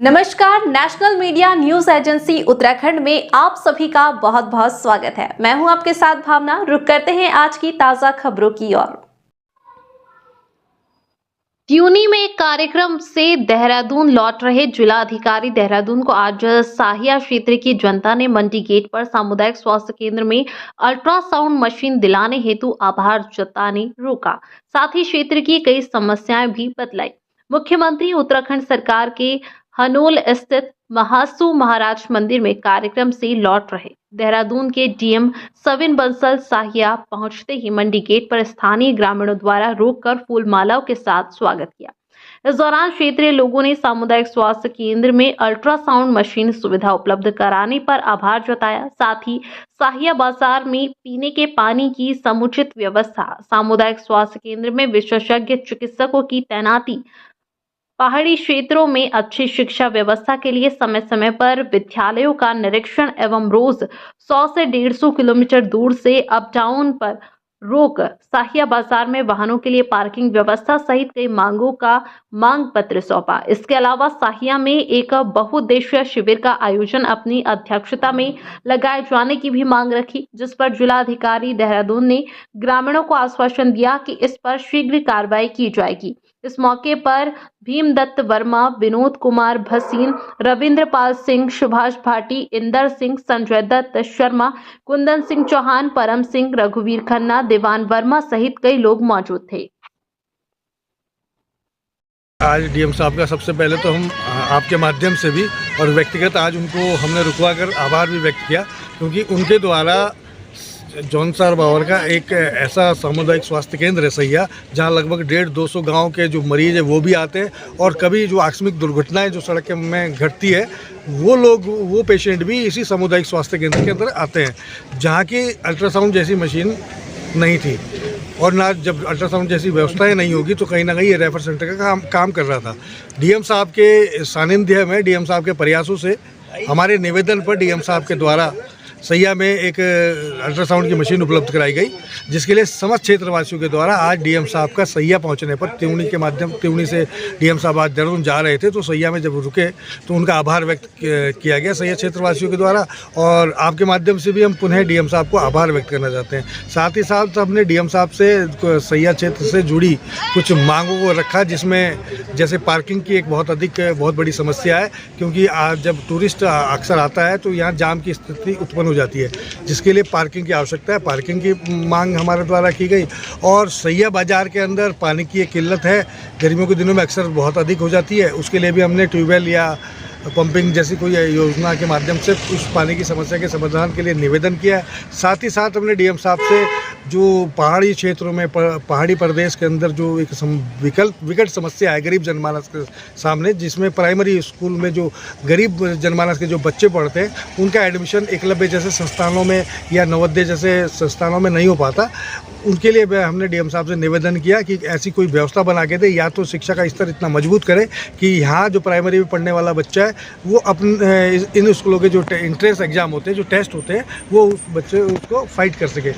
नमस्कार, national media news agency Uttarakhand में आप सभी का बहुत बहुत स्वागत है। मैं हूं आपके साथ भावना। रुक करते हैं आज की ताजा खबरों की ओर। ट्यूनी में एक कार्यक्रम से देहरादून लौट रहे जिलाधिकारी देहरादून को आज साहिया क्षेत्र की जनता ने मंडी गेट पर सामुदायिक स्वास्थ्य केंद्र में अल्ट्रासाउंड मशीन दिलाने हेतु आभार जताने रोका। साथ ही क्षेत्र की कई समस्याएं भी बतलाई। मुख्यमंत्री उत्तराखंड सरकार के हनोल स्थित महासू महाराज मंदिर में कार्यक्रम से लौट रहे देहरादून के डीएम सविन बंसल साहिया पहुंचते ही मंडी गेट पर स्थानीय ग्रामीणों द्वारा रोककर फूल मालाओं के साथ स्वागत किया। इस दौरान क्षेत्रीय लोगों ने सामुदायिक स्वास्थ्य केंद्र में अल्ट्रासाउंड मशीन सुविधा उपलब्ध कराने पर आभार जताया। साथ ही साहिया बाजार में पीने के पानी की समुचित व्यवस्था, सामुदायिक स्वास्थ्य केंद्र में विशेषज्ञ चिकित्सकों की तैनाती, पहाड़ी क्षेत्रों में अच्छी शिक्षा व्यवस्था के लिए समय समय पर विद्यालयों का निरीक्षण एवं रोज 100 से 150 किलोमीटर दूर से अप डाउन पर रोक, साहिया बाजार में वाहनों के लिए पार्किंग व्यवस्था सहित कई मांगों का मांग पत्र सौंपा। इसके अलावा साहिया में एक बहुउद्देशीय शिविर का आयोजन अपनी अध्यक्षता में लगाए जाने की भी मांग रखी, जिस पर जिलाधिकारी देहरादून ने ग्रामीणों को आश्वासन दिया कि इस पर शीघ्र कार्रवाई की जाएगी। इस मौके पर भीमदत्त वर्मा, विनोद कुमार भसीन, रविंद्र पाल सिंह, सुभाष भाटी, इंदर सिंह, संजय दत्त शर्मा, कुंदन सिंह चौहान, परम सिंह, रघुवीर खन्ना, देवान वर्मा सहित कई लोग मौजूद थे। आज डीएम साहब का सबसे पहले तो हम आपके माध्यम से भी और व्यक्तिगत आज उनको हमने रुकवा कर आभार भी व्यक्त किया, क्योंकि उनके द्वारा जौनसार बावर का एक ऐसा सामुदायिक स्वास्थ्य केंद्र है सैया, जहां लगभग 150-200 गांव के जो मरीज है वो भी आते हैं, और कभी जो आकस्मिक दुर्घटनाएं जो सड़क में घटती है वो पेशेंट भी इसी सामुदायिक स्वास्थ्य केंद्र के अंदर आते हैं, जहां की अल्ट्रासाउंड जैसी मशीन नहीं थी। और ना जब अल्ट्रासाउंड जैसी व्यवस्थाएं नहीं होगी तो कहीं ना कहीं ये रेफर सेंटर का काम कर रहा था। डीएम साहब के सानिध्य में, डीएम साहब के प्रयासों से, हमारे निवेदन पर डीएम साहब के द्वारा सैया में एक अल्ट्रासाउंड की मशीन उपलब्ध कराई गई, जिसके लिए समस्त क्षेत्रवासियों के द्वारा आज डीएम साहब का सैया पहुंचने पर त्यूनी से डीएम साहब आज देहरादून जा रहे थे, तो सैया में जब रुके तो उनका आभार व्यक्त किया गया सैया क्षेत्रवासियों के द्वारा, और आपके माध्यम से भी हम पुनः डीएम साहब को आभार व्यक्त करना चाहते हैं। साथ ही साथ हमने डीएम साहब से सैया क्षेत्र से जुड़ी कुछ मांगों को रखा, जिसमें जैसे पार्किंग की एक बहुत बड़ी समस्या है, क्योंकि आज जब टूरिस्ट अक्सर आता है तो यहाँ जाम की स्थिति उत्पन्न हो जाती है, जिसके लिए पार्किंग की आवश्यकता है। पार्किंग की मांग हमारे द्वारा की गई, और सैया बाजार के अंदर पानी की एक किल्लत है, गर्मियों के दिनों में अक्सर बहुत अधिक हो जाती है। उसके लिए भी हमने ट्यूबवेल या पंपिंग जैसी कोई योजना के माध्यम से उस पानी की समस्या के समाधान के लिए निवेदन किया है। साथ ही साथ हमने डीएम साहब से जो पहाड़ी क्षेत्रों में, पहाड़ी प्रदेश के अंदर जो एक विकट समस्या है गरीब जनमानस के सामने, जिसमें प्राइमरी स्कूल में जो गरीब जनमानस के जो बच्चे पढ़ते हैं उनका एडमिशन एकलव्य जैसे संस्थानों में या नवोदय जैसे संस्थानों में नहीं हो पाता, उनके लिए हमने डीएम साहब से निवेदन किया कि ऐसी कोई व्यवस्था बना के दे, या तो शिक्षा का स्तर इतना मजबूत करे कि यहाँ जो प्राइमरी में पढ़ने वाला बच्चा है वो अपने इन स्कूलों के जो इंट्रेंस एग्जाम होते हैं, जो टेस्ट होते हैं, वो उस बच्चे उसको फाइट कर सके।